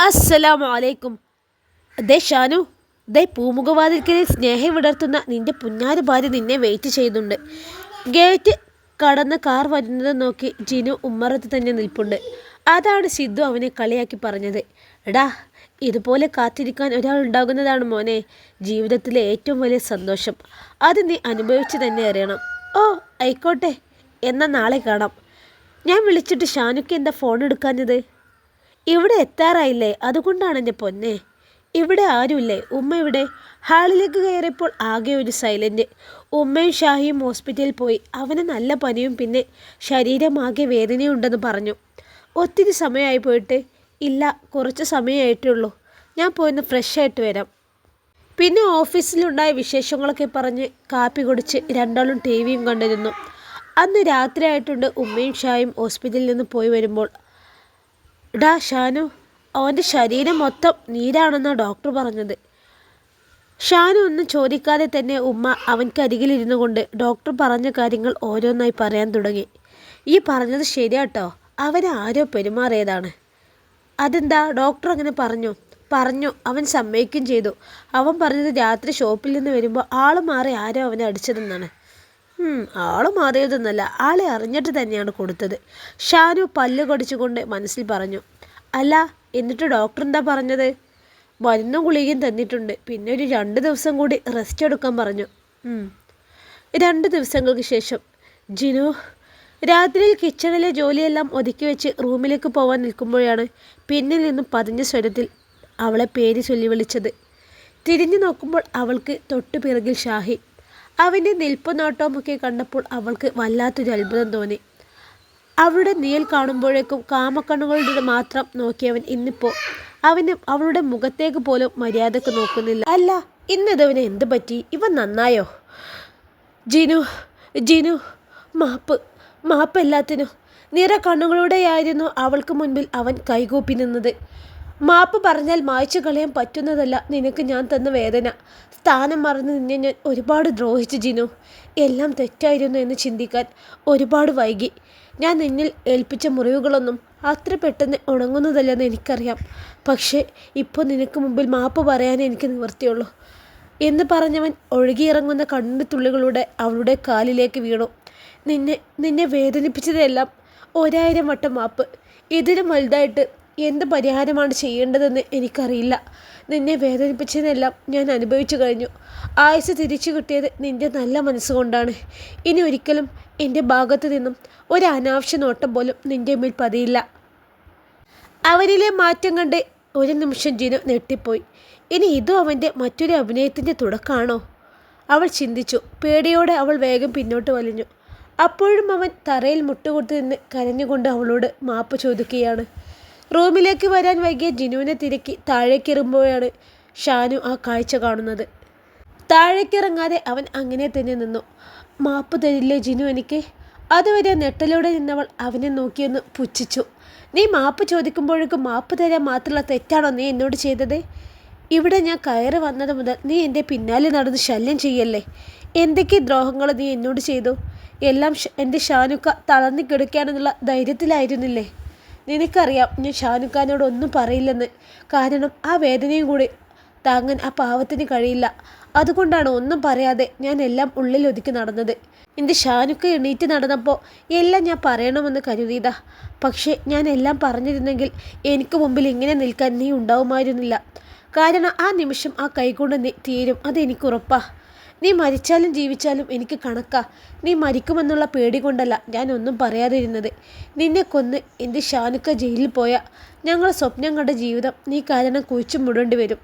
അസ്സലാമു അലൈക്കും. ദേ ഷാനു, ദേ പൂമുഖവാതിൽക്കലിൽ സ്നേഹം വിടർത്തുന്ന നിന്റെ പുന്നാര ഭാര്യ നിന്നെ വെയിറ്റ് ചെയ്യുന്നുണ്ട്. ഗേറ്റ് കടന്ന് കാർ വരുന്നത് നോക്കി ജിനു ഉമ്മറത്ത് തന്നെ നിൽപ്പുണ്ട്. അതാണ് സിദ്ധു അവനെ കളിയാക്കി പറഞ്ഞത്. എടാ, ഇതുപോലെ കാത്തിരിക്കാൻ ഒരാൾ ഉണ്ടാകുന്നതാണ് മോനെ ജീവിതത്തിലെ ഏറ്റവും വലിയ സന്തോഷം. അത് നീ അനുഭവിച്ച് തന്നെ അറിയണം. ഓ ആയിക്കോട്ടെ, എന്നാൽ നാളെ കാണാം. ഞാൻ വിളിച്ചിട്ട് ഷാനുക്ക് എന്താ ഫോൺ എടുക്കാഞ്ഞത്? ഇവിടെ എത്താറായില്ലേ, അതുകൊണ്ടാണ് എൻ്റെ പൊന്നെ. ഇവിടെ ആരുമില്ലേ? ഉമ്മ ഇവിടെ? ഹാളിലേക്ക് കയറിയപ്പോൾ ആകെ ഒരു സൈലൻറ്റ്. ഉമ്മയും ഷാഹിയും ഹോസ്പിറ്റലിൽ പോയി. അവന് നല്ല പനിയും പിന്നെ ശരീരമാകെ വേദനയുണ്ടെന്ന് പറഞ്ഞു. ഒത്തിരി സമയമായി പോയിട്ട്? ഇല്ല, കുറച്ച് സമയമായിട്ടേ ഉള്ളൂ. ഞാൻ പോയിന്ന് ഫ്രഷ് ആയിട്ട് വരാം. പിന്നെ ഓഫീസിലുണ്ടായ വിശേഷങ്ങളൊക്കെ പറഞ്ഞ് കാപ്പി കുടിച്ച് രണ്ടാളും ടി വിയും കണ്ടിരുന്നു. അന്ന് രാത്രിയായിട്ടുണ്ട് ഉമ്മയും ഷായും ഹോസ്പിറ്റലിൽ നിന്ന് പോയി വരുമ്പോൾ. ഡാ ഷാനു, അവൻ്റെ ശരീരം മൊത്തം നീരാണെന്നാണ് ഡോക്ടർ പറഞ്ഞത്. ഷാനു ഒന്നും ചോദിക്കാതെ തന്നെ ഉമ്മ അവൻക്കരികിലിരുന്നു കൊണ്ട് ഡോക്ടർ പറഞ്ഞ കാര്യങ്ങൾ ഓരോന്നായി പറയാൻ തുടങ്ങി. ഈ പറഞ്ഞത് ശരിയാട്ടോ, അവനെ ആരോ പെരുമാറിയതാണ്. അതെന്താ, ഡോക്ടർ അങ്ങനെ പറഞ്ഞു. അവൻ സമ്മതിക്കുകയും ചെയ്തു. അവൻ പറഞ്ഞത് രാത്രി ഷോപ്പിൽ നിന്ന് വരുമ്പോൾ ആൾ മാറി ആരോ അവനെ അടിച്ചതെന്നാണ്. ആൾ മാറിയതൊന്നല്ല, ആളെ അറിഞ്ഞിട്ട് തന്നെയാണ് കൊടുത്തത്. ഷാനു പല്ല് കടിച്ചുകൊണ്ട് മനസ്സിൽ പറഞ്ഞു. അല്ല, എന്നിട്ട് ഡോക്ടർ എന്താ പറഞ്ഞത്? മരുന്നും ഗുളികയും തന്നിട്ടുണ്ട്. പിന്നെ ഒരു 2 ദിവസം കൂടി റെസ്റ്റ് എടുക്കാൻ പറഞ്ഞു. 2 ദിവസങ്ങൾക്ക് ശേഷം ജിനു രാത്രിയിൽ കിച്ചണിലെ ജോലിയെല്ലാം ഒതുക്കി വെച്ച് റൂമിലേക്ക് പോകാൻ നിൽക്കുമ്പോഴാണ് പിന്നിൽ നിന്നും പതിഞ്ഞ സ്വരത്തിൽ അവളെ പേര് ചൊല്ലി വിളിച്ചത്. തിരിഞ്ഞു നോക്കുമ്പോൾ അവൾക്ക് തൊട്ടു പിറകിൽ ഷാഹി. അവൻ്റെ നിൽപ്പും നോട്ടവുമൊക്കെ കണ്ടപ്പോൾ അവൾക്ക് വല്ലാത്തൊരു അത്ഭുതം തോന്നി. അവളുടെ നീൽ കാണുമ്പോഴേക്കും കാമക്കണ്ണുകളുടെ മാത്രം നോക്കിയവൻ ഇന്നിപ്പോൾ അവളുടെ മുഖത്തേക്ക് പോലും മര്യാദക്ക് നോക്കുന്നില്ല. അല്ല, ഇന്നിതവന് എന്ത് പറ്റി? ഇവൻ നന്നായോ? ജിനു മാപ്പ് എല്ലാത്തിനും. നിറ കണ്ണുകളുടെയായിരുന്നു അവൾക്ക് മുൻപിൽ അവൻ കൈകൂപ്പി നിന്നത്. മാപ്പ് പറഞ്ഞാൽ മായ്ച്ചു കളയാൻ പറ്റുന്നതല്ല നിനക്ക് ഞാൻ തന്ന വേദന. സ്ഥാനം മറന്ന് നിന്നെ ഞാൻ ഒരുപാട് ദ്രോഹിച്ചു ജിനു. എല്ലാം തെറ്റായിരുന്നു എന്ന് ചിന്തിക്കാൻ ഒരുപാട് വൈകി. ഞാൻ നിന്നിൽ ഏൽപ്പിച്ച മുറിവുകളൊന്നും അത്ര പെട്ടെന്ന് ഉണങ്ങുന്നതല്ലെന്ന് എനിക്കറിയാം. പക്ഷേ ഇപ്പോൾ നിനക്ക് മുമ്പിൽ മാപ്പ് പറയാനേ എനിക്ക് നിവർത്തിയുള്ളൂ എന്ന് പറഞ്ഞവൻ ഒഴുകിയിറങ്ങുന്ന കണ്ണുതുള്ളികളുടെ അവളുടെ കാലിലേക്ക് വീണു. നിന്നെ വേദനിപ്പിച്ചതെല്ലാം 1000 വട്ടം മാപ്പ്. ഇതിലും വലുതായിട്ട് എന്ത് പരിഹാരമാണ് ചെയ്യേണ്ടതെന്ന് എനിക്കറിയില്ല. നിന്നെ വേദനിപ്പിച്ചതെല്ലാം ഞാൻ അനുഭവിച്ചു കഴിഞ്ഞു. ആയുസ് തിരിച്ചു കിട്ടിയത് നിന്റെ നല്ല മനസ്സുകൊണ്ടാണ്. ഇനി ഒരിക്കലും എൻ്റെ ഭാഗത്തു നിന്നും ഒരു അനാവശ്യ നോട്ടം പോലും നിന്റെ മേൽ പതിയില്ല. അവനിലെ മാറ്റം കണ്ട് ഒരു നിമിഷം ജിനു നെട്ടിപ്പോയി. ഇനി ഇതും അവൻ്റെ മറ്റൊരു അഭിനയത്തിൻ്റെ തുടക്കമാണോ? അവൾ ചിന്തിച്ചു. പേടിയോടെ അവൾ വേഗം പിന്നോട്ട് വലിഞ്ഞു. അപ്പോഴും അവൻ തറയിൽ മുട്ടുകൊടുത്ത് നിന്ന് കരഞ്ഞുകൊണ്ട് അവളോട് മാപ്പ് ചോദിക്കുകയാണ്. റൂമിലേക്ക് വരാൻ വൈകിയ ജിനുവിനെ തിരക്കി താഴേക്കിറങ്ങുമ്പോഴാണ് ഷാനു ആ കാഴ്ച കാണുന്നത്. താഴേക്കിറങ്ങാതെ അവൻ അങ്ങനെ തന്നെ നിന്നു. മാപ്പ് തരില്ലേ ജിനു എനിക്ക്? അതുവരെ നെട്ടലോടെ നിന്നവൾ അവനെ നോക്കിയൊന്ന് പുച്ഛിച്ചു. നീ മാപ്പ് ചോദിക്കുമ്പോഴേക്കും മാപ്പ് തരാൻ മാത്രമുള്ള തെറ്റാണോ നീ എന്നോട് ചെയ്തത്? ഇവിടെ ഞാൻ കയറി വന്നത് മുതൽ നീ എൻ്റെ പിന്നാലെ നടന്ന് ശല്യം ചെയ്യല്ലേ? എന്തൊക്കെ ദ്രോഹങ്ങൾ നീ എന്നോട് ചെയ്തു? എല്ലാം എൻ്റെ ഷാനുക്ക തളർന്നു കിടക്കുകയാണെന്നുള്ള ധൈര്യത്തിലായിരുന്നില്ലേ? നിനക്കറിയാം ഞാൻ ഷാനുഖാനോട് ഒന്നും പറയില്ലെന്ന്. കാരണം ആ വേദനയും കൂടി താങ്ങാൻ ആ പാവത്തിന് കഴിയില്ല. അതുകൊണ്ടാണ് ഒന്നും പറയാതെ ഞാൻ എല്ലാം ഉള്ളിലൊതുക്കി നടന്നത്. എൻ്റെ ഷാനുക്ക എണീറ്റ് നടന്നപ്പോൾ എല്ലാം ഞാൻ പറയണമെന്ന് കരുതിയതാ. പക്ഷേ ഞാൻ എല്ലാം പറഞ്ഞിരുന്നെങ്കിൽ എനിക്ക് മുമ്പിൽ ഇങ്ങനെ നിൽക്കാൻ നീ ഉണ്ടാവുമായിരുന്നില്ല. കാരണം ആ നിമിഷം ആ കൈകൊണ്ട് നീ തീരും, അതെനിക്കുറപ്പാ. നീ മരിച്ചാലും ജീവിച്ചാലും എനിക്ക് കണക്കാ. നീ മരിക്കുമെന്നുള്ള പേടി കൊണ്ടല്ല ഞാൻ ഒന്നും പറയാതിരുന്നത്. നിന്നെ കൊന്ന് എൻ്റെ ഷാനുക്ക ജയിലിൽ പോയാൽ ഞങ്ങൾ സ്വപ്നം കണ്ട ജീവിതം നീ കാരണം കുഴിച്ചു മുടേണ്ടി വരും.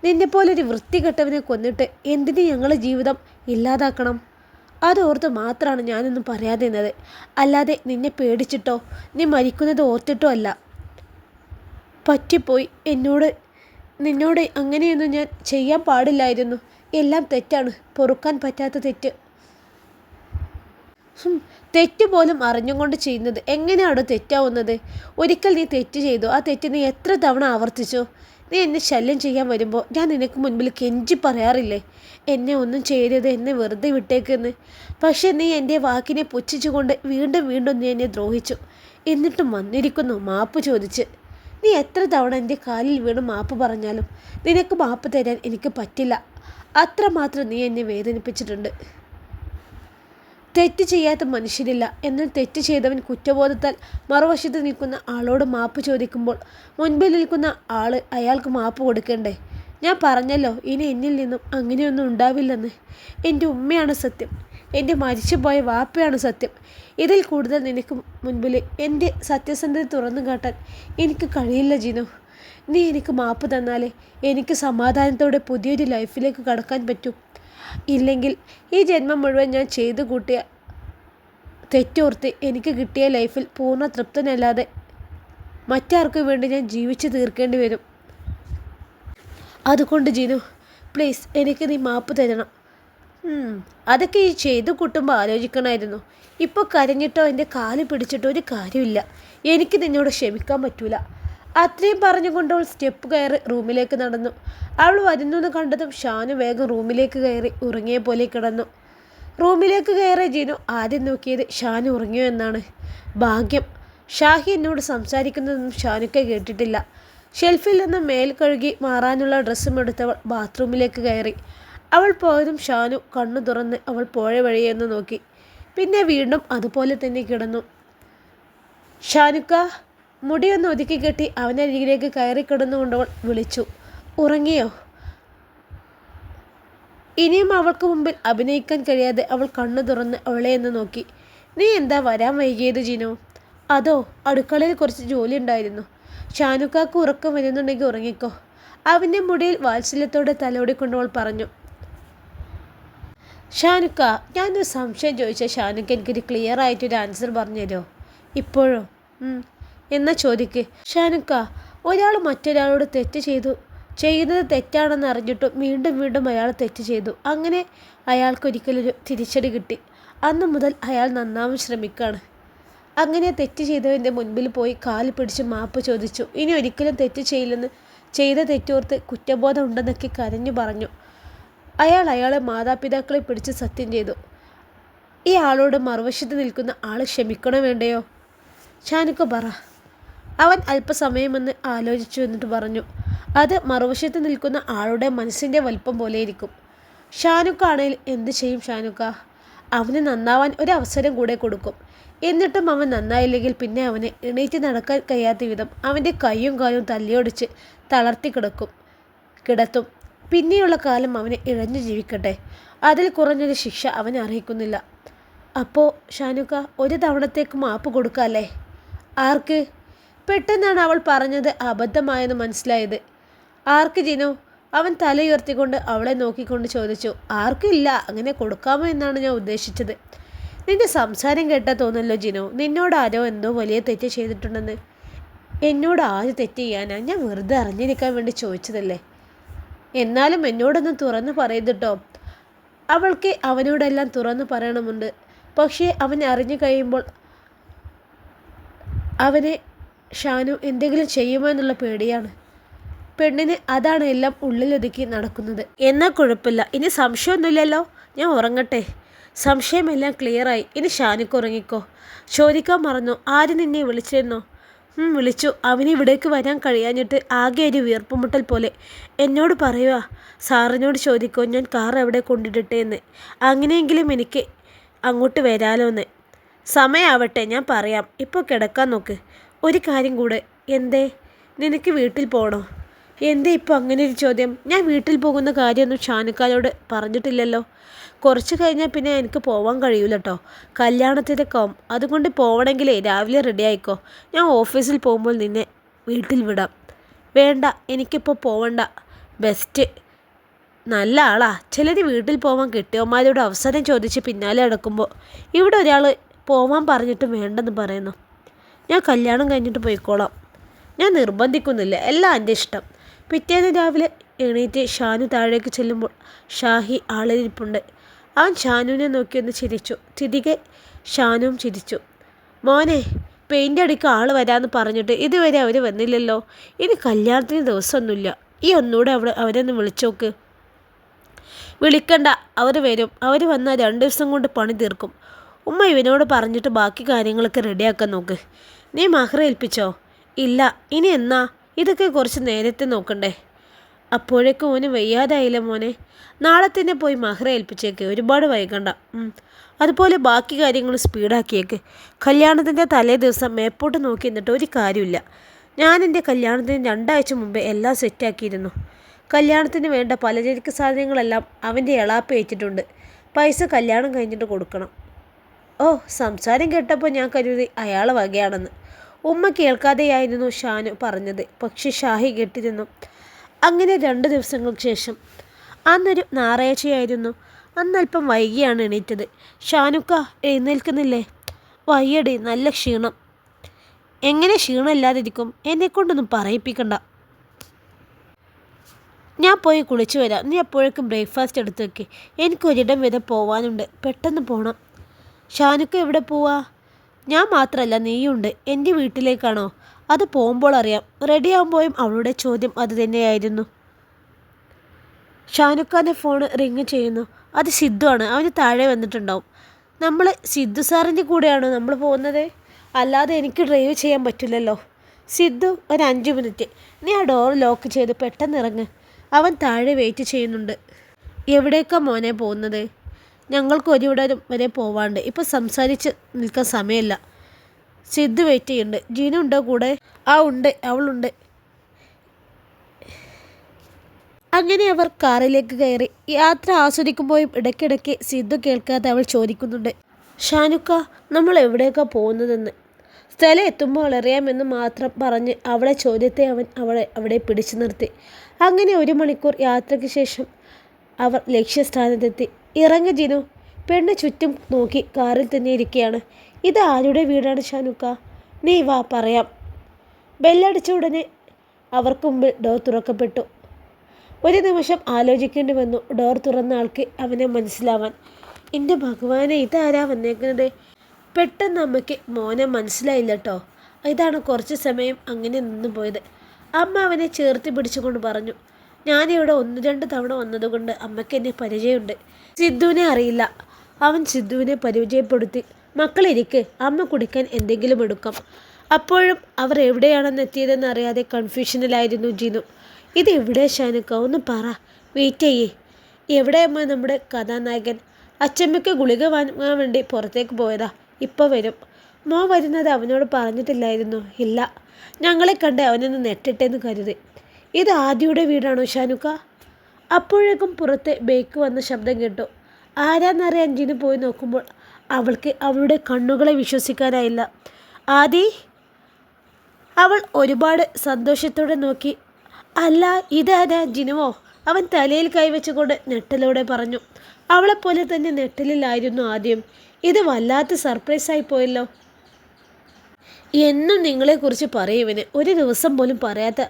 നിന്നെപ്പോലൊരു വൃത്തികെട്ടവനെ കൊന്നിട്ട് എന്തിന് ഞങ്ങളുടെ ജീവിതം ഇല്ലാതാക്കണം? അതോർത്ത് മാത്രമാണ് ഞാനൊന്നും പറയാതിരുന്നത്. അല്ലാതെ നിന്നെ പേടിച്ചിട്ടോ നീ മരിക്കുന്നത് ഓർത്തിട്ടോ അല്ല. പറ്റിപ്പോയി. നിന്നോട് അങ്ങനെയൊന്നും ഞാൻ ചെയ്യാൻ പാടില്ലായിരുന്നു. എല്ലാം തെറ്റാണ്, പൊറുക്കാൻ പറ്റാത്ത തെറ്റ്. തെറ്റ് പോലും അറിഞ്ഞുകൊണ്ട് ചെയ്യുന്നത് എങ്ങനെയാണ് തെറ്റാവുന്നത്? ഒരിക്കൽ നീ തെറ്റ് ചെയ്തു, ആ തെറ്റ് നീ എത്ര തവണ ആവർത്തിച്ചു? നീ എന്നെ ശല്യം ചെയ്യാൻ വരുമ്പോൾ ഞാൻ നിനക്ക് മുൻപിൽ കെഞ്ചി പറയാറില്ലേ എന്നെ ഒന്നും ചെയ്യരുത്, എന്നെ വെറുതെ വിട്ടേക്കെന്ന്? പക്ഷേ നീ എൻ്റെ വാക്കിനെ പുച്ഛിച്ചുകൊണ്ട് വീണ്ടും നീ എന്നെ ദ്രോഹിച്ചു. എന്നിട്ടും വന്നിരിക്കുന്നു മാപ്പ് ചോദിച്ച്. നീ എത്ര തവണ എൻ്റെ കാലിൽ വീണ് മാപ്പ് പറഞ്ഞാലും നിനക്ക് മാപ്പ് തരാൻ എനിക്ക് പറ്റില്ല. അത്രമാത്രം നീ എന്നെ വേദനിപ്പിച്ചിട്ടുണ്ട്. തെറ്റ് ചെയ്യാത്ത മനുഷ്യരില്ല. എന്നാൽ തെറ്റ് ചെയ്തവൻ കുറ്റബോധത്താൽ മറുവശത്ത് നിൽക്കുന്ന ആളോട് മാപ്പ് ചോദിക്കുമ്പോൾ മുൻപിൽ നിൽക്കുന്ന ആൾ അയാൾക്ക് മാപ്പ് കൊടുക്കണ്ടേ? ഞാൻ പറഞ്ഞല്ലോ, ഇനി എന്നിൽ നിന്നും അങ്ങനെയൊന്നും ഉണ്ടാവില്ലെന്ന്. എൻ്റെ ഉമ്മയാണ് സത്യം, എൻ്റെ മരിച്ചുപോയ വാപ്പയാണ് സത്യം. ഇതിൽ കൂടുതൽ നിനക്ക് മുൻപിൽ എൻ്റെ സത്യസന്ധത തുറന്നു കാട്ടാൻ എനിക്ക് കഴിയില്ല ജിനു. നീ എനിക്ക് മാപ്പ് തന്നാലേ എനിക്ക് സമാധാനത്തോടെ പുതിയൊരു ലൈഫിലേക്ക് കടക്കാൻ പറ്റൂ. ഇല്ലെങ്കിൽ ഈ ജന്മം മുഴുവൻ ഞാൻ ചെയ്തു കൂട്ടിയ തെറ്റോർത്ത് എനിക്ക് കിട്ടിയ ലൈഫിൽ പൂർണ്ണ തൃപ്തനല്ലാതെ മറ്റാർക്കു വേണ്ടി ഞാൻ ജീവിച്ചു തീർക്കേണ്ടി വരും. അതുകൊണ്ട് ജിനു, പ്ലീസ് എനിക്ക് നീ മാപ്പ് തരണം. അതൊക്കെ ഈ ചെയ്തു കൂട്ടുമ്പോൾ ആലോചിക്കണമായിരുന്നു. ഇപ്പോൾ കരഞ്ഞിട്ടോ എൻ്റെ കാല് പിടിച്ചിട്ടോ ഒരു കാര്യമില്ല. എനിക്ക് നിന്നോട് ക്ഷമിക്കാൻ പറ്റൂല. അത്രയും പറഞ്ഞുകൊണ്ട് അവൾ സ്റ്റെപ്പ് കയറി റൂമിലേക്ക് നടന്നു. അവൾ വരുന്നെന്ന് കണ്ടതും ഷാനു വേഗം റൂമിലേക്ക് കയറി ഉറങ്ങിയ പോലെ കിടന്നു. റൂമിലേക്ക് കയറിയ ജിനു ആദ്യം നോക്കിയത് ഷാനു ഉറങ്ങിയോ എന്നാണ്. ഭാഗ്യം, ഷാഹി എന്നോട് സംസാരിക്കുന്നതൊന്നും ഷാനുക്ക കേട്ടിട്ടില്ല. ഷെൽഫിൽ നിന്ന് മേൽ കഴുകി മാറാനുള്ള ഡ്രസ്സും എടുത്തവൾ ബാത്റൂമിലേക്ക് കയറി. അവൾ പോയതും ഷാനു കണ്ണു തുറന്ന് അവൾ പോയ വഴിയെന്ന് നോക്കി. പിന്നെ വീണ്ടും അതുപോലെ തന്നെ കിടന്നു. ഷാനുക്ക, മുടിയൊന്ന് ഒതുക്കി കെട്ടി അവനരികിലേക്ക് കയറി കിടന്നുകൊണ്ടവൾ വിളിച്ചു. ഉറങ്ങിയോ? ഇനിയും അവൾക്ക് മുമ്പിൽ അഭിനയിക്കാൻ കഴിയാതെ അവൾ കണ്ണു തുറന്ന് അവളെ എന്ന് നോക്കി. നീ എന്താ വരാൻ വൈകിയത് ജിനു? അതോ, അടുക്കളയിൽ കുറച്ച് ജോലി ഉണ്ടായിരുന്നു. ഷാനുക്കാക്ക് ഉറക്കം വരുന്നുണ്ടെങ്കിൽ ഉറങ്ങിക്കോ. അവൻ്റെ മുടിയിൽ വാത്സല്യത്തോടെ തലോടിക്കൊണ്ടവൾ പറഞ്ഞു. ഷാനുക്ക, ഞാനൊരു സംശയം ചോദിച്ചാൽ ഷാനുക്ക എനിക്കൊരു ക്ലിയർ ആയിട്ടൊരു ആൻസർ പറഞ്ഞു തരുമോ? ഇപ്പോഴോ? എന്നാ ചോദിക്ക്. ഷാനുക്ക, ഒരാൾ മറ്റൊരാളോട് തെറ്റ് ചെയ്യുന്നത് തെറ്റാണെന്ന് അറിഞ്ഞിട്ടും വീണ്ടും വീണ്ടും അയാൾ തെറ്റ് ചെയ്തു. അങ്ങനെ അയാൾക്കൊരിക്കലൊരു തിരിച്ചടി കിട്ടി. അന്നു മുതൽ അയാൾ നന്നാവാൻ ശ്രമിക്കുകയാണ്. അങ്ങനെ തെറ്റ് ചെയ്തവൻ്റെ മുൻപിൽ പോയി കാല് പിടിച്ച് മാപ്പ് ചോദിച്ചു. ഇനി ഒരിക്കലും തെറ്റ് ചെയ്യില്ലെന്ന്, ചെയ്ത തെറ്റോർത്ത് കുറ്റബോധം ഉണ്ടെന്നൊക്കെ കരഞ്ഞു പറഞ്ഞു. അയാളെ മാതാപിതാക്കളെ പിടിച്ച് സത്യം ചെയ്തു. ഈ ആളോട് മറുവശത്ത് നിൽക്കുന്ന ആൾ ക്ഷമിക്കണോ വേണ്ടയോ? ഷാനുക്ക പറ. അവൻ അല്പസമയമെന്ന് ആലോചിച്ചു എന്നിട്ട് പറഞ്ഞു. അത് മറുവശത്ത് നിൽക്കുന്ന ആളുടെ മനസ്സിൻ്റെ വലിപ്പം പോലെ ഇരിക്കും. ഷാനുക്ക ആണെങ്കിൽ എന്ത് ചെയ്യും ഷാനുക്ക? അവന് നന്നാവാൻ ഒരവസരം കൂടെ കൊടുക്കും. എന്നിട്ടും അവൻ നന്നായില്ലെങ്കിൽ പിന്നെ അവനെ എണീറ്റ് നടക്കാൻ കഴിയാത്ത വിധം അവൻ്റെ കൈയും കാലും തല്ലിയൊടിച്ച് തളർത്തി കിടത്തും. പിന്നെയുള്ള കാലം അവനെ ഇഴഞ്ഞു ജീവിക്കട്ടെ. അതിൽ കുറഞ്ഞൊരു ശിക്ഷ അവനെ അറിയിക്കുന്നില്ല. അപ്പോൾ ഷാനുക്ക, ഒരു തവണത്തേക്ക് മാപ്പ് കൊടുക്കാല്ലേ? ആർക്ക്? പെട്ടെന്നാണ് അവൾ പറഞ്ഞത് അബദ്ധമായെന്ന് മനസ്സിലായത്. ആർക്ക് ജിനു? അവൻ തലയുയർത്തിക്കൊണ്ട് അവളെ നോക്കിക്കൊണ്ട് ചോദിച്ചു. ആർക്കില്ല, അങ്ങനെ കൊടുക്കാമോ എന്നാണ് ഞാൻ ഉദ്ദേശിച്ചത്. നിന്റെ സംസാരം കേട്ടാൽ തോന്നല്ലോ ജിനു, നിന്നോട് ആരോ എന്തോ വലിയ തെറ്റ് ചെയ്തിട്ടുണ്ടെന്ന്. എന്നോട് ആര് തെറ്റ് ചെയ്യാനാ? ഞാൻ വെറുതെ അറിഞ്ഞിരിക്കാൻ വേണ്ടി ചോദിച്ചതല്ലേ. എന്നാലും എന്നോടൊന്ന് തുറന്ന് പറയരുതട്ടോ. അവൾക്ക് അവനോടെല്ലാം തുറന്നു പറയണമെന്നുണ്ട്. പക്ഷേ അവൻ അറിഞ്ഞു കഴിയുമ്പോൾ അവനെ ഷാനു എന്തെങ്കിലും ചെയ്യുമോ എന്നുള്ള പേടിയാണ്. പെണ്ണിന് അതാണ് എല്ലാം ഉള്ളിലൊതുക്കി നടക്കുന്നത്. എന്നാൽ കുഴപ്പമില്ല, ഇനി സംശയമൊന്നുമില്ലല്ലോ. ഞാൻ ഉറങ്ങട്ടെ. സംശയമെല്ലാം ക്ലിയറായി. ഇനി ഷാനുക്ക് ഉറങ്ങിക്കോ. ചോദിക്കാൻ മറന്നു, ആര് നിന്നെ വിളിച്ചിരുന്നോ? വിളിച്ചു. അവന് ഇവിടേക്ക് വരാൻ കഴിയാഞ്ഞിട്ട് ആകെ ഒരു വീർപ്പുമുട്ടൽ പോലെ. എന്നോട് പറയുക, സാറിനോട് ചോദിക്കോ ഞാൻ കാർ എവിടെ കൊണ്ടിട്ടെ എന്ന്. അങ്ങനെയെങ്കിലും എനിക്ക് അങ്ങോട്ട് വരാലോ എന്ന്. സമയമാവട്ടെ, ഞാൻ പറയാം. ഇപ്പോൾ കിടക്കാൻ നോക്ക്. ഒരു കാര്യം കൂടെ. എന്തേ? നിനക്ക് വീട്ടിൽ പോകണോ? എന്തേ ഇപ്പോൾ അങ്ങനെ ഒരു ചോദ്യം? ഞാൻ വീട്ടിൽ പോകുന്ന കാര്യമൊന്നും ഷാനുക്കാലോട് പറഞ്ഞിട്ടില്ലല്ലോ. കുറച്ച് കഴിഞ്ഞാൽ പിന്നെ എനിക്ക് പോകാൻ കഴിയൂല കേട്ടോ. കല്യാണത്തിനൊക്കെ അതുകൊണ്ട് പോകണമെങ്കിലേ രാവിലെ റെഡി ആയിക്കോ. ഞാൻ ഓഫീസിൽ പോകുമ്പോൾ നിന്നെ വീട്ടിൽ വിടാം. വേണ്ട, എനിക്കിപ്പോൾ പോവണ്ട. ബെസ്റ്റ്. നല്ല ആളാ. ചിലർ വീട്ടിൽ പോകാൻ കെട്ടിയവന്മാരോട് അവസരം ചോദിച്ച് പിന്നാലെ നടക്കുമ്പോൾ ഇവിടെ ഒരാൾ പോവാൻ പറഞ്ഞിട്ട് വേണ്ടെന്ന് പറയുന്നു. ഞാൻ കല്യാണം കഴിഞ്ഞിട്ട് പോയിക്കോളാം. ഞാൻ നിർബന്ധിക്കുന്നില്ല, എല്ലാം എൻ്റെ ഇഷ്ടം. പിറ്റേന്ന് രാവിലെ എണീറ്റ് ഷാനു താഴേക്ക് ചെല്ലുമ്പോൾ ഷാഹി ആളിരിപ്പുണ്ട്. അവൻ ഷാനുവിനെ നോക്കിയൊന്ന് ചിരിച്ചു. തിരികെ ഷാനുവും ചിരിച്ചു. മോനെ, പെയിൻ്റ് അടിക്കാൻ ആൾ വരാമെന്ന് പറഞ്ഞിട്ട് ഇതുവരെ അവർ വന്നില്ലല്ലോ. ഇനി കല്യാണത്തിന് ദിവസമൊന്നുമില്ല. ഈ ഒന്നുകൂടെ അവരൊന്ന് വിളിച്ചോക്ക്. വിളിക്കണ്ട, അവർ വരും. അവർ വന്നാൽ 2 ദിവസം കൊണ്ട് പണി തീർക്കും. ഉമ്മ ഇവനോട് പറഞ്ഞിട്ട് ബാക്കി കാര്യങ്ങളൊക്കെ റെഡിയാക്കാൻ നോക്ക്. നീ മഹ്റ ഏൽപ്പിച്ചോ? ഇല്ല, ഇനി എന്നാ? ഇതൊക്കെ കുറച്ച് നേരത്തെ നോക്കണ്ടേ? അപ്പോഴേക്കും മോന് വയ്യാതായില്ല മോനെ. നാളെ തന്നെ പോയി മഹ്റ ഏൽപ്പിച്ചേക്ക്, ഒരുപാട് വൈകണ്ട. അതുപോലെ ബാക്കി കാര്യങ്ങൾ സ്പീഡാക്കിയേക്ക്. കല്യാണത്തിൻ്റെ തലേ ദിവസം മേപ്പോട്ട് നോക്കി നിന്നിട്ട് ഒരു കാര്യമില്ല. ഞാൻ എൻ്റെ കല്യാണത്തിന് 2 ആഴ്ച മുമ്പേ എല്ലാം സെറ്റാക്കിയിരുന്നു. കല്യാണത്തിന് വേണ്ട പലചരക്ക് സാധനങ്ങളെല്ലാം അവൻ്റെ എളാപ്പ ഏറ്റിട്ടുണ്ട്. പൈസ കല്യാണം കഴിഞ്ഞിട്ട് കൊടുക്കണം. ഓ, സംസാരം കേട്ടപ്പോൾ ഞാൻ കരുതി അയാൾ വകയാണെന്ന്. ഉമ്മ കേൾക്കാതെയായിരുന്നു ഷാനു പറഞ്ഞത്. പക്ഷെ ഷാഹി കേട്ടിരുന്നു. അങ്ങനെ 2 ദിവസങ്ങൾക്ക് ശേഷം, അന്നൊരു ഞായറാഴ്ചയായിരുന്നു. അന്നല്പം വൈകിയാണ് എണീറ്റത്. ഷാനുക്ക, എഴുന്നേൽക്കുന്നില്ലേ? വയ്യടി, നല്ല ക്ഷീണം. എങ്ങനെ ക്ഷീണമില്ലാതിരിക്കും? എന്നെക്കൊണ്ടൊന്നും പറയിപ്പിക്കണ്ട. ഞാൻ പോയി കുളിച്ചു വരാം. നീ എപ്പോഴേക്കും ബ്രേക്ക്ഫാസ്റ്റ് എടുത്ത് വെക്ക്. എനിക്കൊരിടം വരെ പോവാനുണ്ട്, പെട്ടെന്ന് പോകണം. ഷാനുക്ക എവിടെ പോവാ? ഞാൻ മാത്രമല്ല, നീയുണ്ട്. എൻ്റെ വീട്ടിലേക്കാണോ? അത് പോകുമ്പോൾ അറിയാം. റെഡിയാകുമ്പോഴും അവളുടെ ചോദ്യം അത് തന്നെയായിരുന്നു. ഷാനുഖാൻ്റെ ഫോൺ റിങ് ചെയ്യുന്നു. അത് സിദ്ധു ആണ്. അവന് താഴെ വന്നിട്ടുണ്ടാവും. നമ്മൾ സിദ്ധു സാറിൻ്റെ കൂടെയാണോ നമ്മൾ പോകുന്നത്? അല്ലാതെ എനിക്ക് ഡ്രൈവ് ചെയ്യാൻ പറ്റില്ലല്ലോ. സിദ്ധു, ഒരു 5 മിനിറ്റ്. നീ ആ ഡോർ ലോക്ക് ചെയ്ത് പെട്ടെന്ന് ഇറങ്ങ്. അവൻ താഴെ വെയിറ്റ് ചെയ്യുന്നുണ്ട്. എവിടേക്കാ മോനെ പോകുന്നത്? ഞങ്ങൾക്ക് ഒരിടം വരെ പോവാണ്ട്. ഇപ്പം സംസാരിച്ച് നിൽക്കാൻ സമയമില്ല. സിദ്ധു വെയിറ്റ് ചെയ്യുന്നുണ്ട്. ജീനു ഉണ്ടോ കൂടെ? ആ ഉണ്ട്, അവളുണ്ട്. അങ്ങനെ അവർ കാറിലേക്ക് കയറി. യാത്ര ആസ്വദിക്കുമ്പോഴും ഇടയ്ക്കിടയ്ക്ക് സിദ്ധു കേൾക്കാതെ അവൾ ചോദിക്കുന്നുണ്ട്, ഷാനുക്ക, നമ്മൾ എവിടേക്കാണ് പോകുന്നതെന്ന്. സ്ഥലം എത്തുമ്പോൾ അറിയാമെന്ന് മാത്രം പറഞ്ഞ് അവളെ ചോദ്യത്തെ അവൻ അവിടെ പിടിച്ചു നിർത്തി. അങ്ങനെ 1 മണിക്കൂർ യാത്രയ്ക്ക് ശേഷം അവർ ലക്ഷ്യസ്ഥാനത്തെത്തി. ഇറങ്ങ ജിനു. പെണ്ണ് ചുറ്റും നോക്കി കാറിൽ തന്നെ ഇരിക്കുകയാണ്. ഇത് ആരുടെ വീടാണ് ഷാനുക്ക? നീ വാ, പറയാം. ബെല്ലടിച്ച ഉടനെ അവർക്ക് മുമ്പിൽ ഡോർ തുറക്കപ്പെട്ടു. ഒരു നിമിഷം ആലോചിക്കേണ്ടി വന്നു ഡോർ തുറന്ന ആൾക്ക് അവനെ മനസ്സിലാവാൻ. എൻ്റെ ഭഗവാനെ, ഇതാരാ വന്നേക്കുന്നത്? പെട്ടെന്ന് അമ്മയ്ക്ക് മോനെ മനസ്സിലായില്ല കേട്ടോ. ഇതാണ് കുറച്ച് സമയം അങ്ങനെ നിന്നു പോയത്. അമ്മ അവനെ ചേർത്ത് പിടിച്ചുകൊണ്ട് പറഞ്ഞു, ഞാനിവിടെ 1-2 തവണ വന്നതുകൊണ്ട് അമ്മയ്ക്ക് എന്നെ പരിചയമുണ്ട്. സിദ്ധുവിനെ അറിയില്ല. അവൻ സിദ്ധുവിനെ പരിചയപ്പെടുത്തി. മക്കളിരിക്ക്, അമ്മ കുടിക്കാൻ എന്തെങ്കിലും എടുക്കാം. അപ്പോഴും അവർ എവിടെയാണെന്ന് എത്തിയതെന്ന് അറിയാതെ കൺഫ്യൂഷനിലായിരുന്നു ജിനു. ഇത് എവിടെ ഷാനുക്ക? ഒന്ന് പറ. വെയിറ്റ് ചെയ്യേ. എവിടെയമ്മ നമ്മുടെ കഥാനായകൻ? അച്ചമ്മയ്ക്ക് ഗുളിക വാങ്ങാൻ വേണ്ടി പുറത്തേക്ക് പോയതാ. ഇപ്പോൾ വരും. മോ വരുന്നത് അവനോട് പറഞ്ഞിട്ടില്ലായിരുന്നു? ഇല്ല, ഞങ്ങളെ കണ്ട് അവനൊന്ന് നെട്ടിട്ടെന്ന് കരുതി. ഇത് ആദിയുടെ വീടാണോ ഷാനുക്ക? അപ്പോഴേക്കും പുറത്തെ ബേക്ക് വന്ന ശബ്ദം കേട്ടു. ആരാന്നറിയാൻ ജിനു പോയി നോക്കുമ്പോൾ അവൾക്ക് അവളുടെ കണ്ണുകളെ വിശ്വസിക്കാനായില്ല. ആദി? അവൾ ഒരുപാട് സന്തോഷത്തോടെ നോക്കി. അല്ല, ഇതാരാ? ജിനുവോ? അവൻ തലയിൽ കൈവച്ചുകൊണ്ട് നെട്ടലോടെ പറഞ്ഞു. അവളെപ്പോലെ തന്നെ നെട്ടലിലായിരുന്നു ആദ്യം. ഇത് വല്ലാത്ത സർപ്രൈസായി പോയല്ലോ. എന്നും നിങ്ങളെക്കുറിച്ച് പറയുവന്, ഒരു ദിവസം പോലും പറയാത്ത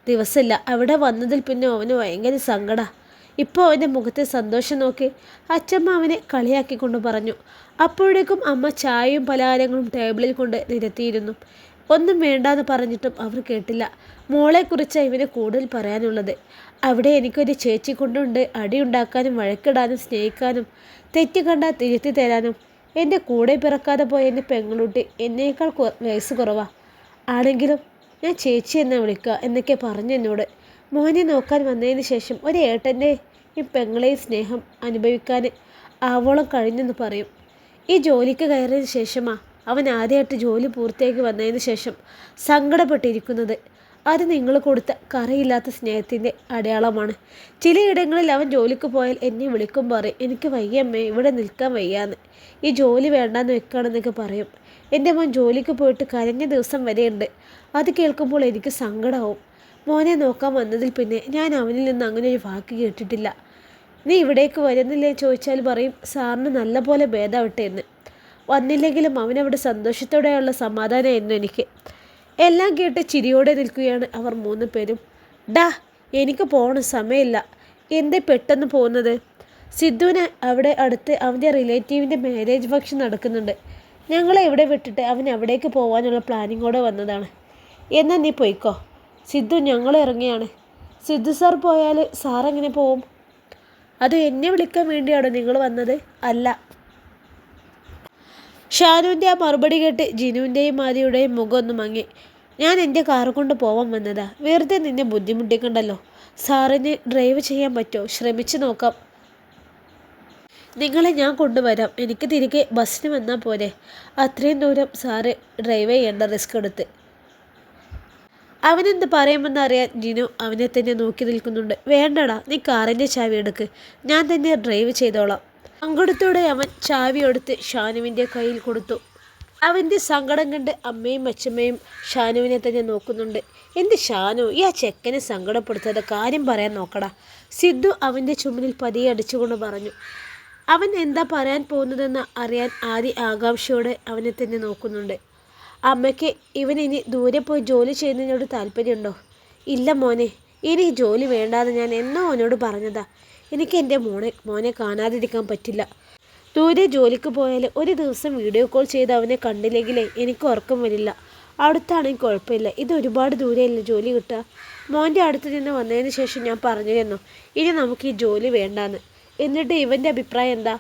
ദിവസമില്ല. അവിടെ വന്നതിൽ പിന്നെ അവന് ഭയങ്കര സങ്കടം. ഇപ്പോൾ അവൻ്റെ മുഖത്തെ സന്തോഷം നോക്കി. അച്ചമ്മ അവനെ കളിയാക്കിക്കൊണ്ട് പറഞ്ഞു. അപ്പോഴേക്കും അമ്മ ചായയും പലഹാരങ്ങളും ടേബിളിൽ കൊണ്ട് നിരത്തിയിരുന്നു. ഒന്നും വേണ്ടാന്ന് പറഞ്ഞിട്ടും അവർ കേട്ടില്ല. മോളെക്കുറിച്ച് ഇവന് കൂടുതൽ പറയാനുള്ളത്. അവിടെ എനിക്കൊരു ചേച്ചി കൊണ്ടുണ്ട്. അടിയുണ്ടാക്കാനും വഴക്കിടാനും സ്നേഹിക്കാനും തെറ്റ് കണ്ടാൽ തിരുത്തി തരാനും. എൻ്റെ കൂടെ പിറക്കാതെ പോയ എൻ്റെ പെങ്ങളുട്ടി എന്നേക്കാൾ വയസ്സ് കുറവാ. ആണെങ്കിലും ഞാൻ ചേച്ചി എന്നാ വിളിക്കുക എന്നൊക്കെ പറഞ്ഞു എന്നോട്. മോനെ നോക്കാൻ വന്നതിന് ശേഷം ഒരു ഏട്ടൻ്റെയും പെങ്ങളെയും സ്നേഹം അനുഭവിക്കാൻ ആവോളം കഴിഞ്ഞെന്ന് പറയും. ഈ ജോലിക്ക് കയറിയതിന് ശേഷമാ അവൻ ആദ്യമായിട്ട് ജോലി പൂർത്തിയാക്കി വന്നതിന് ശേഷം സങ്കടപ്പെട്ടിരിക്കുന്നത്. അത് നിങ്ങൾ കൊടുത്ത കറിയില്ലാത്ത സ്നേഹത്തിൻ്റെ അടയാളമാണ്. ചിലയിടങ്ങളിൽ അവൻ ജോലിക്ക് പോയാൽ എന്നെ വിളിക്കും പറയും, എനിക്ക് വയ്യമ്മേ, ഇവിടെ നിൽക്കാൻ വയ്യാന്ന്, ഈ ജോലി വേണ്ടാന്ന് വെക്കുകയാണെന്നൊക്കെ പറയും. എൻ്റെ മോൻ ജോലിക്ക് പോയിട്ട് കരഞ്ഞ ദിവസം വരെയുണ്ട്. അത് കേൾക്കുമ്പോൾ എനിക്ക് സങ്കടമാവും. മോനെ നോക്കാൻ വന്നതിൽ പിന്നെ ഞാൻ അവനിൽ നിന്ന് അങ്ങനെ ഒരു വാക്ക് കേട്ടിട്ടില്ല. നീ ഇവിടേക്ക് വരുന്നില്ലേ ചോദിച്ചാൽ പറയും, സാറിന് നല്ല പോലെ ഭേദാവട്ടെ എന്ന്. വന്നില്ലെങ്കിലും അവനവിടെ സന്തോഷത്തോടെയുള്ള സമാധാനമായിരുന്നു എനിക്ക്. എല്ലാം കേട്ട് ചിരിയോടെ നിൽക്കുകയാണ് അവർ 3 പേരും. ഡാ, എനിക്ക് പോകണം, സമയമില്ല. എന്തേ പെട്ടെന്ന് പോകുന്നത്? സിദ്ധുവിന് അവിടെ അടുത്ത് അവൻ്റെ റിലേറ്റീവിൻ്റെ മാരേജ് ഫംഗ്ഷൻ നടക്കുന്നുണ്ട്. ഞങ്ങളെ ഇവിടെ വിട്ടിട്ട് അവൻ അവിടേക്ക് പോകാനുള്ള പ്ലാനിങ്ങോടെ വന്നതാണ്. എന്നാൽ നീ പോയിക്കോ. സിദ്ധു, ഞങ്ങൾ ഇറങ്ങിയാണ്. സിദ്ധു സാർ പോയാൽ സാറെങ്ങനെ പോവും? അത് എന്നെ വിളിക്കാൻ വേണ്ടിയാണോ നിങ്ങൾ വന്നത്? അല്ല. ഷാനുവിൻ്റെ ആ മറുപടി കേട്ട് ജിനുവിൻ്റെയും ആദിയുടെയും മുഖം ഒന്ന് മങ്ങി. ഞാൻ എൻ്റെ കാറ് കൊണ്ട് പോവാൻ വന്നതാ. വെറുതെ നിന്നെ ബുദ്ധിമുട്ടിക്കണ്ടല്ലോ. സാറിന് ഡ്രൈവ് ചെയ്യാൻ പറ്റുമോ? ശ്രമിച്ചു നോക്കാം. നിങ്ങളെ ഞാൻ കൊണ്ടുവരാം. എനിക്ക് തിരികെ ബസ്സിന് വന്നാൽ പോരെ? അത്രയും ദൂരം സാറ് ഡ്രൈവ് ചെയ്യേണ്ട റിസ്ക് എടുത്ത്. അവനെന്ത് പറയുമെന്ന് അറിയാൻ ജിനു അവനെ തന്നെ നോക്കി നിൽക്കുന്നുണ്ട്. വേണ്ടടാ, നീ കാറിൻ്റെ ചാവി എടുക്ക്, ഞാൻ തന്നെ ഡ്രൈവ് ചെയ്തോളാം. സങ്കടത്തോടെ അവൻ ചാവി എടുത്ത് ഷാനുവിൻ്റെ കയ്യിൽ കൊടുത്തു. അവൻ്റെ സങ്കടം കണ്ട് അമ്മയും അച്ഛമ്മയും ഷാനുവിനെ തന്നെ നോക്കുന്നുണ്ട്. എന്ത് ഷാനു, ഈ ആ ചെക്കനെ സങ്കടപ്പെടുത്താതെ കാര്യം പറയാൻ നോക്കടാ. സിദ്ധു അവൻ്റെ ചുമലിൽ പതിയെ അടിച്ചുകൊണ്ട് പറഞ്ഞു. അവൻ എന്താ പറയാൻ പോകുന്നതെന്ന് അറിയാൻ ആദി ആകാംക്ഷയോടെ അവനെ തന്നെ നോക്കുന്നുണ്ട്. അമ്മയ്ക്ക് ഇവനിനി ദൂരെ പോയി ജോലി ചെയ്യുന്നതിനോട് താല്പര്യമുണ്ടോ? ഇല്ല മോനെ, ഇനി ജോലി വേണ്ടാന്ന് ഞാൻ എന്നോ അവനോട് പറഞ്ഞതാ. എനിക്ക് എൻ്റെ മോനെ കാണാതിരിക്കാൻ പറ്റില്ല. ദൂരെ ജോലിക്ക് പോയാൽ ഒരു ദിവസം വീഡിയോ കോൾ ചെയ്ത് അവനെ കണ്ടില്ലെങ്കിലേ എനിക്ക് ഉറക്കം വരില്ല. അടുത്താണെങ്കിൽ കുഴപ്പമില്ല, ഇത് ഒരുപാട് ദൂരെയല്ലേ ജോലി കിട്ടുക. മോൻ്റെ അടുത്ത് നിന്ന് വന്നതിന് ശേഷം ഞാൻ പറഞ്ഞിരുന്നു ഇനി നമുക്ക് ഈ ജോലി വേണ്ടാന്ന്. എന്നിട്ട് ഇവൻ്റെ അഭിപ്രായം എന്താ?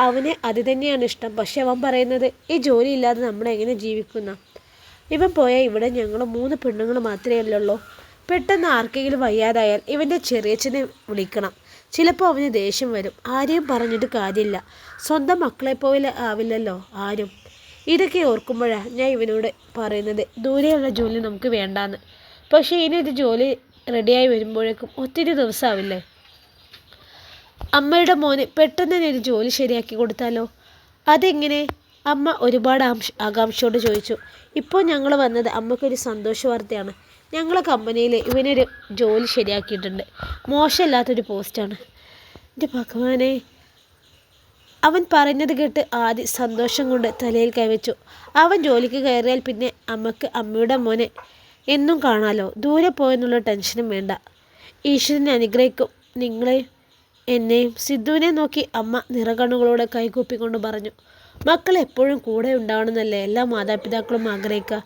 അവന് അത് തന്നെയാണ് ഇഷ്ടം. പക്ഷെ അവൻ പറയുന്നത് ഈ ജോലി ഇല്ലാതെ നമ്മളെങ്ങനെ ജീവിക്കുന്ന. ഇവൻ പോയാൽ ഇവിടെ ഞങ്ങൾ 3 പെണ്ണുങ്ങൾ മാത്രമേ ഉള്ളൂ. പെട്ടെന്ന് ആർക്കെങ്കിലും വയ്യാതായാൽ ഇവൻ്റെ ചെറിയച്ഛനെ വിളിക്കണം. ചിലപ്പോൾ അവന് ദേഷ്യം വരും. ആരെയും പറഞ്ഞിട്ട് കാര്യമില്ല. സ്വന്തം മക്കളെപ്പോലെ ആവില്ലല്ലോ ആരും. ഇതൊക്കെ ഓർക്കുമ്പോഴാണ് ഞാൻ ഇവനോട് പറയുന്നത് ദൂരെയുള്ള ജോലി നമുക്ക് വേണ്ടാന്ന്. പക്ഷേ ഇനി ഒരു ജോലി റെഡിയായി വരുമ്പോഴേക്കും ഒത്തിരി ദിവസമാവില്ലേ? അമ്മയുടെ മോന് പെട്ടെന്ന് തന്നെ ഒരു ജോലി ശരിയാക്കി കൊടുത്താലോ? അതെങ്ങനെ? അമ്മ ഒരുപാട് ആകാംക്ഷയോട് ചോദിച്ചു. ഇപ്പോൾ ഞങ്ങൾ വന്നത് അമ്മയ്ക്കൊരു സന്തോഷ വാർത്തയാണ്. ഞങ്ങളെ കമ്പനിയിൽ ഇവനൊരു ജോലി ശരിയാക്കിയിട്ടുണ്ട്. മോശമില്ലാത്തൊരു പോസ്റ്റാണ്. എൻ്റെ ഭഗവാനെ! അവൻ പറഞ്ഞത് കേട്ട് ആദ്യം സന്തോഷം കൊണ്ട് തലയിൽ കൈവച്ചു. അവൻ ജോലിക്ക് കയറിയാൽ പിന്നെ അമ്മയ്ക്ക് അമ്മയുടെ മോനെ എന്നും കാണാലോ. ദൂരെ പോയെന്നുള്ള ടെൻഷനും വേണ്ട. ഈശ്വരനെ അനുഗ്രഹിക്കും നിങ്ങളെയും എന്നെയും. സിദ്ധുവിനെ നോക്കി അമ്മ നിറകണ്ണുകളോടെ കൈകൂപ്പിക്കൊണ്ട് പറഞ്ഞു. മക്കൾ എപ്പോഴും കൂടെ ഉണ്ടാവണമെന്നല്ലേ എല്ലാ മാതാപിതാക്കളും ആഗ്രഹിക്കുക.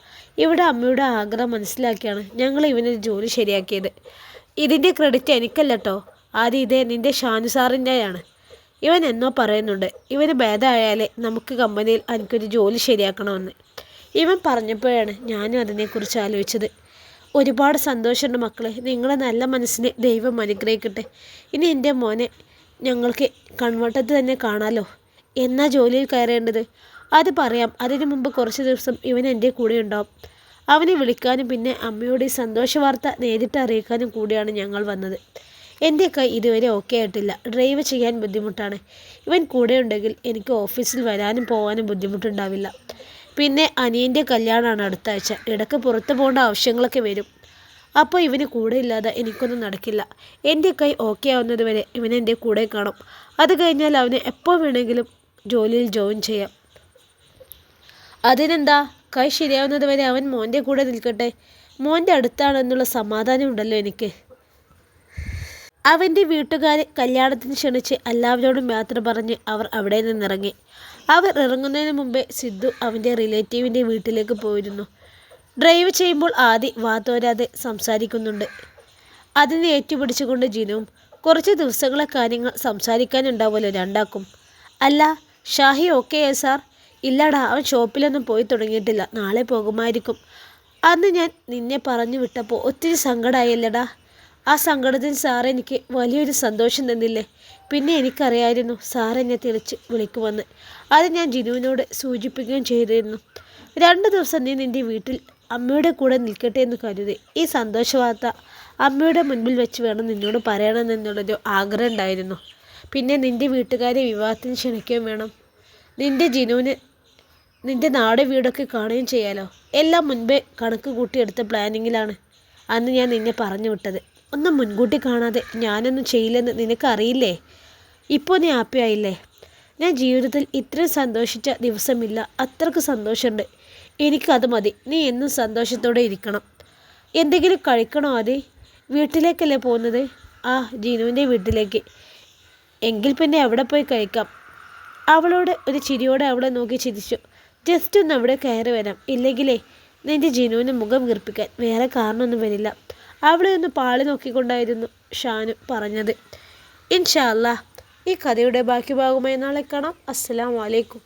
ഇവിടെ അമ്മയുടെ ആഗ്രഹം മനസ്സിലാക്കിയാണ് ഞങ്ങൾ ഇവനൊരു ജോലി ശരിയാക്കിയത്. ഇതിൻ്റെ ക്രെഡിറ്റ് എനിക്കല്ല കേട്ടോ. ആദ്യം ഇതേ നിൻ്റെ ഷാനു സാറിൻ്റെയാണ്. ഇവൻ എന്നോ പറയുന്നുണ്ട് ഇവന് ഭേദമായാലേ നമുക്ക് കമ്പനിയിൽ എനിക്കൊരു ജോലി ശരിയാക്കണമെന്ന്. ഇവൻ പറഞ്ഞപ്പോഴാണ് ഞാനും അതിനെക്കുറിച്ച് ആലോചിച്ചത്. ഒരുപാട് സന്തോഷമുണ്ട് മക്കളെ. നിങ്ങളെ നല്ല മനസ്സിനെ ദൈവം അനുഗ്രഹിക്കട്ടെ. ഇനി എൻ്റെ മോനെ ഞങ്ങൾക്ക് കൺവട്ടത്ത് തന്നെ കാണാമല്ലോ. എന്നാ ജോലിയിൽ കയറേണ്ടത്? അത് പറയാം. അതിനു മുമ്പ് കുറച്ച് ദിവസം ഇവൻ എൻ്റെ കൂടെ ഉണ്ടാവും. അവനെ വിളിക്കാനും പിന്നെ അമ്മയോട് ഈ സന്തോഷ വാർത്ത നേരിട്ട് അറിയിക്കാനും കൂടിയാണ് ഞങ്ങൾ വന്നത്. എൻ്റെ കൈ ഇതുവരെ ഓക്കെ ആയിട്ടില്ല. ഡ്രൈവ് ചെയ്യാൻ ബുദ്ധിമുട്ടാണ്. ഇവൻ കൂടെ ഉണ്ടെങ്കിൽ എനിക്ക് ഓഫീസിൽ വരാനും പോകാനും ബുദ്ധിമുട്ടുണ്ടാവില്ല. പിന്നെ അനിയൻ്റെ കല്യാണമാണ് അടുത്ത ആഴ്ച. ഇടയ്ക്ക് പുറത്ത് പോകേണ്ട ആവശ്യങ്ങളൊക്കെ വരും. അപ്പോൾ ഇവന് കൂടെ ഇല്ലാതെ എനിക്കൊന്നും നടക്കില്ല. എൻ്റെ കൈ ഓക്കെ ആവുന്നത് വരെ ഇവൻ എൻ്റെ കൂടെ കാണും. അത് കഴിഞ്ഞാൽ അവന് എപ്പോൾ വേണമെങ്കിലും ജോലിയിൽ ജോയിൻ ചെയ്യാം. അതിനെന്താ? കൈ ശരിയാവുന്നത് വരെ അവൻ മോൻ്റെ കൂടെ നിൽക്കട്ടെ. മോൻ്റെ അടുത്താണെന്നുള്ള സമാധാനം ഉണ്ടല്ലോ എനിക്ക്. അവൻ്റെ വീട്ടുകാരെ കല്യാണത്തിന് ക്ഷണിച്ച് എല്ലാവരോടും യാത്ര പറഞ്ഞ് അവർ അവിടെ നിന്നിറങ്ങി. അവർ ഇറങ്ങുന്നതിന് മുമ്പേ സിദ്ധു അവൻ്റെ റിലേറ്റീവിൻ്റെ വീട്ടിലേക്ക് പോയിരുന്നു. ഡ്രൈവ് ചെയ്യുമ്പോൾ ആദി വാതോരാതെ സംസാരിക്കുന്നുണ്ട്. അതിനെ ഏറ്റുപിടിച്ചുകൊണ്ട് ജിനുവും. കുറച്ച് ദിവസങ്ങളെ കാര്യങ്ങൾ സംസാരിക്കാനുണ്ടാവുമല്ലോ രണ്ടാക്കും. അല്ല, ഷാഹി ഓക്കെയാ സാർ? ഇല്ലടാ, അവൻ ഷോപ്പിലൊന്നും പോയി തുടങ്ങിയിട്ടില്ല. നാളെ പോകുമായിരിക്കും. അന്ന് ഞാൻ നിന്നെ പറഞ്ഞു വിട്ടപ്പോൾ ഒത്തിരി സങ്കടമായില്ലടാ. ആ സങ്കടത്തിന് സാർ എനിക്ക് വലിയൊരു സന്തോഷം തന്നില്ലേ? പിന്നെ എനിക്കറിയായിരുന്നു സാർ എന്നെ തിരിച്ച് വിളിക്കുമെന്ന്. അത് ഞാൻ ജിനുവിനോട് സൂചിപ്പിക്കുകയും ചെയ്തിരുന്നു. 2 ദിവസം നീ നിൻ്റെ വീട്ടിൽ അമ്മയുടെ കൂടെ നിൽക്കട്ടെ എന്ന് കരുതി. ഈ സന്തോഷ വാർത്ത അമ്മയുടെ മുൻപിൽ വെച്ച് വേണം നിന്നോട് പറയണമെന്നുള്ളൊരു ആഗ്രഹം ഉണ്ടായിരുന്നു. പിന്നെ നിൻ്റെ വീട്ടുകാരെ വിവാഹത്തിന് ക്ഷണിക്കുകയും വേണം. നിൻ്റെ ജിനുവിന് നിൻ്റെ നാട് വീടൊക്കെ കാണുകയും ചെയ്യാലോ. എല്ലാം മുൻപേ കണക്ക് കൂട്ടിയെടുത്ത പ്ലാനിങ്ങിലാണ് അന്ന് ഞാൻ നിന്നെ പറഞ്ഞു വിട്ടത്. ഒന്നും മുൻകൂട്ടി കാണാതെ ഞാനൊന്നും ചെയ്യില്ലെന്ന് നിനക്കറിയില്ലേ? ഇപ്പോൾ നീ ഹാപ്പി ആയില്ലേ? ഞാൻ ജീവിതത്തിൽ ഇത്രയും സന്തോഷിച്ച ദിവസമില്ല. അത്രയ്ക്ക് സന്തോഷമുണ്ട്. എനിക്കത് മതി. നീ എന്നും സന്തോഷത്തോടെ ഇരിക്കണം. എന്തെങ്കിലും കഴിക്കണോ? അതെ, വീട്ടിലേക്കല്ലേ പോകുന്നത്? ആ, ജിനുവിൻ്റെ വീട്ടിലേക്ക്. എങ്കിൽ പിന്നെ അവിടെ പോയി കഴിക്കാം. അവളോട് ഒരു ചിരിയോടെ അവളെ നോക്കി ചിരിച്ചു. ജസ്റ്റ് ഒന്ന് അവിടെ കയറി വരാം. ഇല്ലെങ്കിലേ നിൻ്റെ ജിനുവിന് മുഖം വീർപ്പിക്കാൻ വേറെ കാരണമൊന്നും വരില്ല. അവിടെ ഒന്ന് പാളി നോക്കിക്കൊണ്ടായിരുന്നു ഷാനു പറഞ്ഞത്. ഇൻഷാ അല്ലാ, ഈ കഥയുടെ ബാക്കി ഭാഗമായി നാളെ കാണാം. അസ്സലാമു അലൈക്കും.